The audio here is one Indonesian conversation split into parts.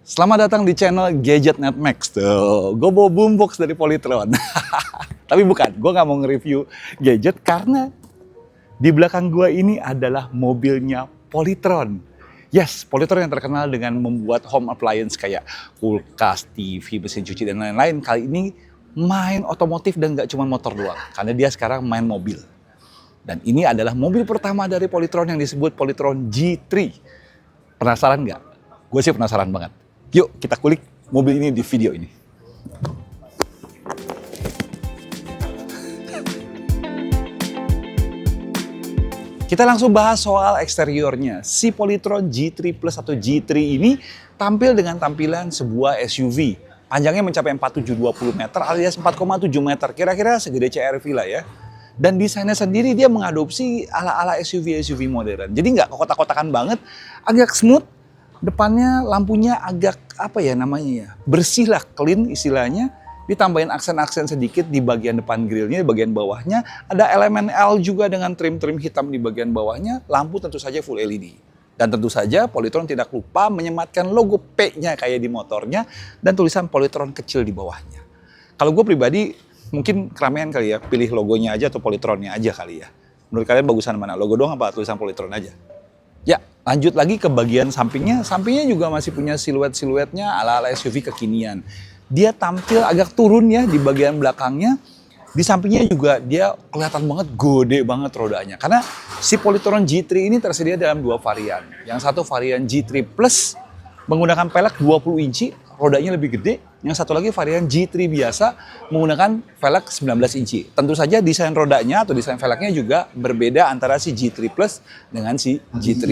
Selamat datang di channel Gadget Net Max. Tuh, gue bawa boombox dari Polytron. Tapi bukan, gue nggak mau nge-review gadget karena di belakang gue ini adalah mobilnya Polytron. Yes, Polytron yang terkenal dengan membuat home appliance kayak kulkas, TV, mesin cuci, dan lain-lain. Kali ini main otomotif dan nggak cuma motor doang. Karena dia sekarang main mobil. Dan ini adalah mobil pertama dari Polytron yang disebut Polytron G3. Penasaran nggak? Gue sih penasaran banget. Yuk kita kulik mobil ini di video ini. Kita langsung bahas soal eksteriornya. Si Polytron G3 Plus atau G3 ini tampil dengan tampilan sebuah SUV. Panjangnya mencapai 4720 meter alias 4,7 meter. Kira-kira segede CR-V lah ya. Dan desainnya sendiri dia mengadopsi ala-ala SUV modern. Jadi nggak kotak-kotakan banget, agak smooth. Depannya lampunya agak bersih lah, clean istilahnya. Ditambahin aksen-aksen sedikit di bagian depan grillnya, di bagian bawahnya. Ada elemen L juga dengan trim-trim hitam di bagian bawahnya. Lampu tentu saja full LED. Dan tentu saja Polytron tidak lupa menyematkan logo P-nya kayak di motornya. Dan tulisan Polytron kecil di bawahnya. Kalau gue pribadi mungkin keramaian kali ya, pilih logonya aja atau Polytronnya aja kali ya. Menurut kalian bagusan mana? Logo doang apa tulisan Polytron aja? Ya, lanjut lagi ke bagian sampingnya. Sampingnya juga masih punya siluet-siluetnya ala-ala SUV kekinian. Dia tampil agak turun ya di bagian belakangnya. Di sampingnya juga dia kelihatan banget gede banget rodanya. Karena si Polytron G3 ini tersedia dalam dua varian. Yang satu varian G3 Plus menggunakan pelek 20 inci, rodanya lebih gede. Yang satu lagi varian G3 biasa menggunakan velg 19 inci. Tentu saja desain rodanya atau desain velgnya juga berbeda antara si G3 Plus dengan si G3.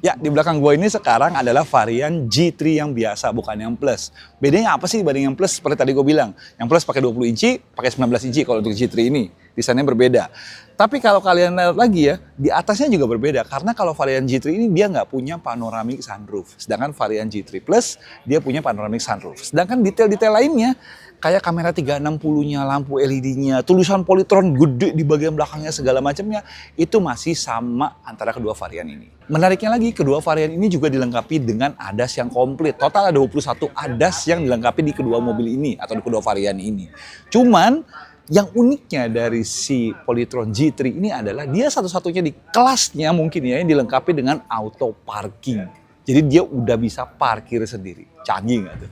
Ya, di belakang gue ini sekarang adalah varian G3 yang biasa, bukan yang Plus. Bedanya apa sih dibanding yang Plus? Seperti tadi gue bilang, yang Plus pakai 20 inci, pakai 19 inci kalau untuk G3 ini. Desainnya berbeda. Tapi kalau kalian lihat lagi ya, di atasnya juga berbeda. Karena kalau varian G3 ini dia nggak punya panoramic sunroof. Sedangkan varian G3 Plus, dia punya panoramic sunroof. Sedangkan detail-detail lainnya, kayak kamera 360-nya, lampu LED-nya, tulisan Polytron gede di bagian belakangnya, segala macamnya, itu masih sama antara kedua varian ini. Menariknya lagi, kedua varian ini juga dilengkapi dengan ADAS yang komplit. Total ada 21 ADAS yang dilengkapi di kedua mobil ini, atau di kedua varian ini. Cuman, yang uniknya dari si Polytron G3 ini adalah dia satu-satunya di kelasnya mungkin ya yang dilengkapi dengan auto parking. Jadi dia udah bisa parkir sendiri. Canggih nggak tuh?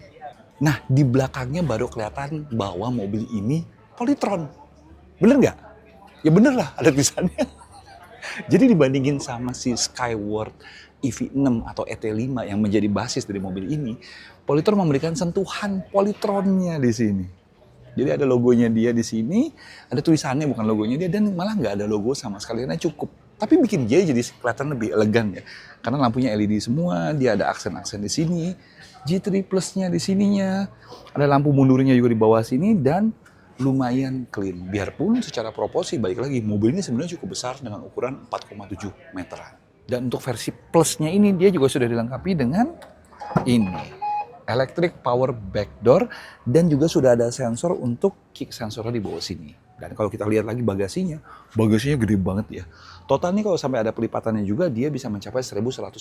Nah di belakangnya baru kelihatan bahwa mobil ini Polytron. Bener nggak? Ya bener lah ada tulisannya. Jadi dibandingin sama si Skyward EV6 atau ET5 yang menjadi basis dari mobil ini, Polytron memberikan sentuhan Polytronnya di sini. Jadi ada logonya dia di sini, ada tulisannya bukan logonya dia, dan malah nggak ada logo sama sekali, karena cukup. Tapi bikin dia jadi kelihatan lebih elegan ya. Karena lampunya LED semua, dia ada aksen-aksen di sini. G3 Plus-nya di sininya, ada lampu mundurnya juga di bawah sini, dan lumayan clean. Biarpun secara proporsi, balik lagi, mobil ini sebenarnya cukup besar dengan ukuran 4,7 meteran. Dan untuk versi Plus-nya ini, dia juga sudah dilengkapi dengan ini. Electric power back door, dan juga sudah ada sensor untuk kick sensornya di bawah sini. Dan kalau kita lihat lagi bagasinya gede banget ya. Total nih kalau sampai ada pelipatannya juga dia bisa mencapai 1141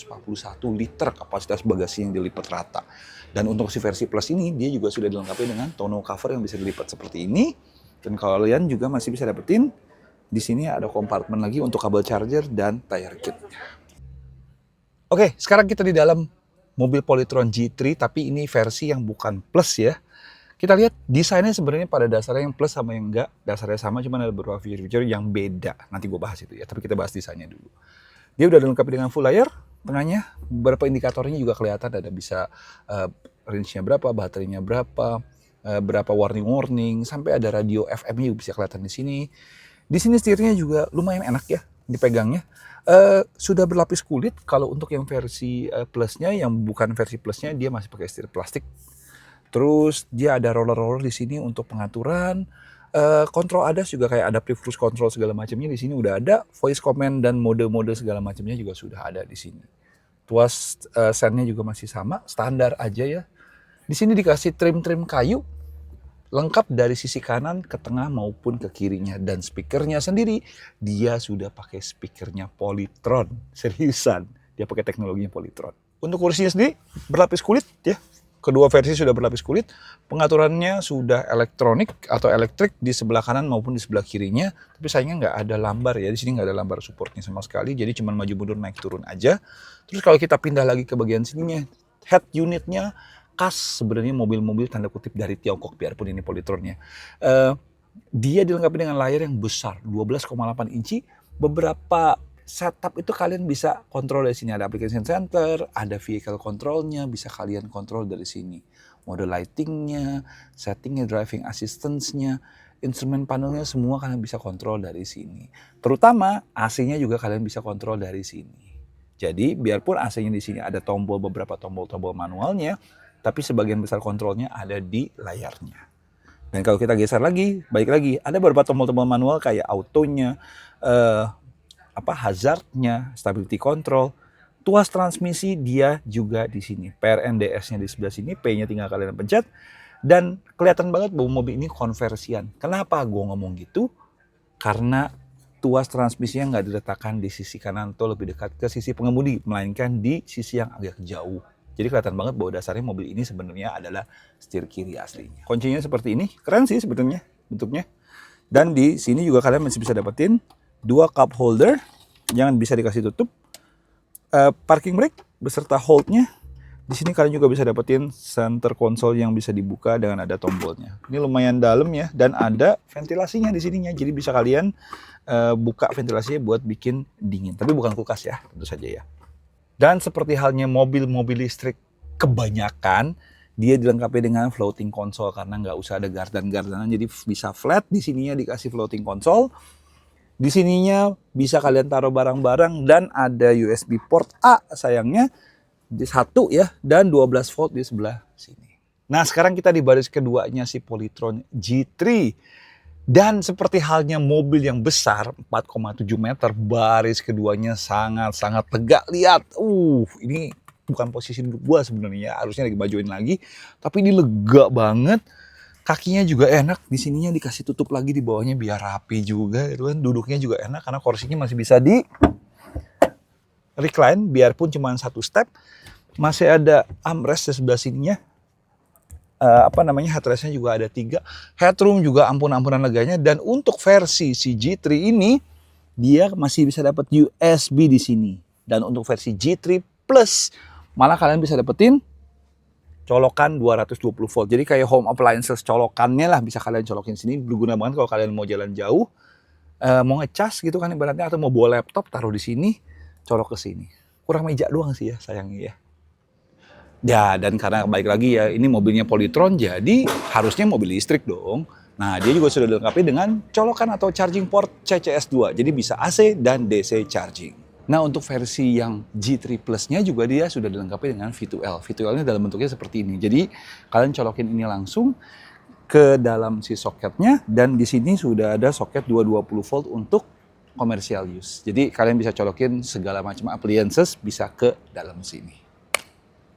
liter kapasitas bagasi yang dilipat rata. Dan untuk si versi Plus ini dia juga sudah dilengkapi dengan tonneau cover yang bisa dilipat seperti ini. Dan kalian juga masih bisa dapetin di sini ada kompartemen lagi untuk kabel charger dan tire kit. Oke, sekarang kita di dalam mobil Polytron G3, tapi ini versi yang bukan Plus ya. Kita lihat desainnya sebenarnya pada dasarnya yang Plus sama yang enggak, dasarnya sama, cuman ada beberapa fitur-fitur yang beda. Nanti gue bahas itu ya, tapi kita bahas desainnya dulu. Dia udah dilengkapi dengan full layar, tengahnya beberapa indikatornya juga kelihatan, ada bisa range-nya berapa, baterainya berapa, berapa warning-warning, sampai ada radio FM-nya juga bisa kelihatan di sini. Di sini setirnya juga lumayan enak ya dipegangnya. Sudah berlapis kulit. Kalau untuk yang versi plusnya, yang bukan versi plusnya, dia masih pakai setir plastik. Terus dia ada roller-roller di sini untuk pengaturan. Kontrol ADAS juga kayak adaptive cruise control segala macamnya di sini udah ada. Voice command dan mode-mode segala macamnya juga sudah ada di sini. Tuas sennya juga masih sama, standar aja ya. Di sini dikasih trim-trim kayu. Lengkap dari sisi kanan ke tengah maupun ke kirinya. Dan speakernya sendiri, dia sudah pakai speakernya Polytron. Seriusan, dia pakai teknologinya Polytron. Untuk kursinya sendiri, berlapis kulit ya. Kedua versi sudah berlapis kulit, pengaturannya sudah elektronik atau elektrik di sebelah kanan maupun di sebelah kirinya. Tapi sayangnya nggak ada lambar ya, di sini nggak ada lambar supportnya sama sekali, jadi cuma maju mundur naik turun aja. Terus kalau kita pindah lagi ke bagian sininya, head unitnya khas sebenarnya mobil-mobil tanda kutip dari Tiongkok biarpun ini Polytron-nya. Dia dilengkapi dengan layar yang besar, 12,8 inci. Beberapa setup itu kalian bisa kontrol dari sini. Ada application center, ada vehicle controlnya, bisa kalian kontrol dari sini. Mode lightingnya, settingnya, driving assistance-nya, instrumen panelnya semua kalian bisa kontrol dari sini. Terutama AC-nya juga kalian bisa kontrol dari sini. Jadi biarpun AC-nya di sini ada beberapa tombol-tombol manualnya, tapi sebagian besar kontrolnya ada di layarnya. Dan kalau kita geser lagi, balik lagi, ada beberapa tombol-tombol manual kayak autonya, hazardnya, stability control, tuas transmisi dia juga di sini. PRNDS-nya di sebelah sini, P-nya tinggal kalian pencet, dan kelihatan banget bahwa mobil ini konversian. Kenapa gue ngomong gitu? Karena tuas transmisinya nggak diletakkan di sisi kanan atau lebih dekat ke sisi pengemudi, melainkan di sisi yang agak jauh. Jadi kelihatan banget bahwa dasarnya mobil ini sebenarnya adalah setir kiri aslinya. Kuncinya seperti ini, keren sih sebetulnya bentuknya. Dan di sini juga kalian masih bisa dapetin 2 cup holder yang bisa dikasih tutup, parking brake beserta holdnya. Di sini kalian juga bisa dapetin center console yang bisa dibuka dengan ada tombolnya. Ini lumayan dalam ya, dan ada ventilasinya di sininya. Jadi bisa kalian buka ventilasinya buat bikin dingin. Tapi bukan kulkas ya, tentu saja ya. Dan seperti halnya mobil-mobil listrik kebanyakan, dia dilengkapi dengan floating console karena nggak usah ada gardan-gardanan. Jadi bisa flat, di sininya dikasih floating console. Di sininya bisa kalian taruh barang-barang dan ada USB port A sayangnya di 1 ya, dan 12 volt di sebelah sini. Nah sekarang kita di baris keduanya si Polytron G3. Dan seperti halnya mobil yang besar 4,7 meter, baris keduanya sangat-sangat tegak. Lihat, ini bukan posisi duduk gua sebenarnya, harusnya lagi majuin lagi, tapi ini lega banget. Kakinya juga enak, di sininya dikasih tutup lagi di bawahnya biar rapi juga, gitu kan. Duduknya juga enak karena kursinya masih bisa di recline, biarpun cuma 1 step. Masih ada armrest di sebelah sininya. Headrestnya juga ada 3. Headroom juga ampun-ampunan leganya. Dan untuk versi si G3 ini, dia masih bisa dapat USB di sini. Dan untuk versi G3 Plus, malah kalian bisa dapetin colokan 220 volt. Jadi kayak home appliances colokannya lah bisa kalian colokin sini. Berguna banget kalau kalian mau jalan jauh, mau ngecas gitu kan ibaratnya, atau mau bawa laptop taruh di sini, colok ke sini. Kurang meja doang sih ya sayangnya ya. Ya, dan karena baik lagi ya, ini mobilnya Polytron, jadi harusnya mobil listrik dong. Nah, dia juga sudah dilengkapi dengan colokan atau charging port CCS2. Jadi bisa AC dan DC charging. Nah, untuk versi yang G3 Plus-nya juga dia sudah dilengkapi dengan V2L. V2L-nya dalam bentuknya seperti ini. Jadi, kalian colokin ini langsung ke dalam si soketnya. Dan di sini sudah ada soket 220 volt untuk commercial use. Jadi, kalian bisa colokin segala macam appliances bisa ke dalam sini.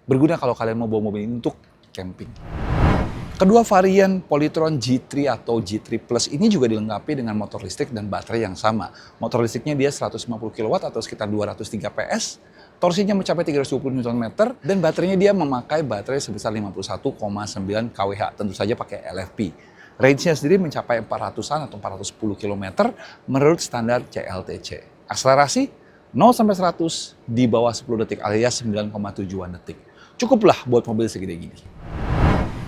Berguna kalau kalian mau bawa mobil ini untuk camping. Kedua varian Polytron G3 atau G3 Plus ini juga dilengkapi dengan motor listrik dan baterai yang sama. Motor listriknya dia 150 kW atau sekitar 203 PS. Torsinya mencapai 320 Nm dan baterainya dia memakai baterai sebesar 51,9 kWh. Tentu saja pakai LFP. Range-nya sendiri mencapai 400-an atau 410 km menurut standar CLTC. Akselerasi 0-100 di bawah 10 detik alias 9,7 detik. Cukuplah buat mobil segede gini.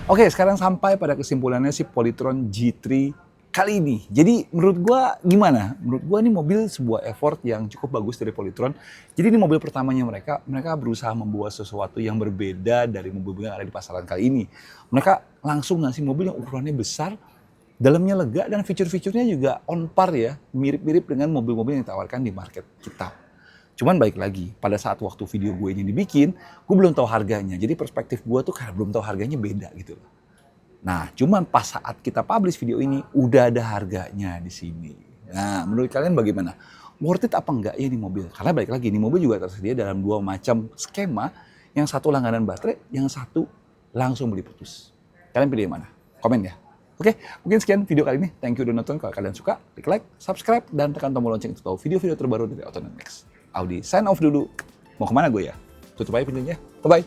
Oke, sekarang sampai pada kesimpulannya si Polytron G3 kali ini. Jadi menurut gua gimana? Menurut gua ini mobil sebuah effort yang cukup bagus dari Polytron. Jadi ini mobil pertamanya mereka berusaha membuat sesuatu yang berbeda dari mobil-mobil yang ada di pasaran kali ini. Mereka langsung ngasih mobil yang ukurannya besar, dalamnya lega, dan fitur-fiturnya juga on par ya, mirip-mirip dengan mobil-mobil yang ditawarkan di market kita. Cuman balik lagi, pada saat waktu video gue ini dibikin, gue belum tahu harganya. Jadi perspektif gue tuh kayak belum tahu harganya beda gitu loh. Nah, cuman pas saat kita publish video ini, udah ada harganya di sini. Nah, menurut kalian bagaimana? Worth it apa enggak ya ini mobil? Karena balik lagi, ini mobil juga tersedia dalam 2 macam skema. Yang satu langganan baterai, yang satu langsung beli putus. Kalian pilih yang mana? Komen ya. Oke, mungkin sekian video kali ini. Thank you udah nonton. Kalau kalian suka, klik like, subscribe, dan tekan tombol lonceng untuk tahu video-video terbaru dari Autonomix. Audi sign off dulu. Mau kemana gue ya? Tutup aja pintunya. Bye-bye.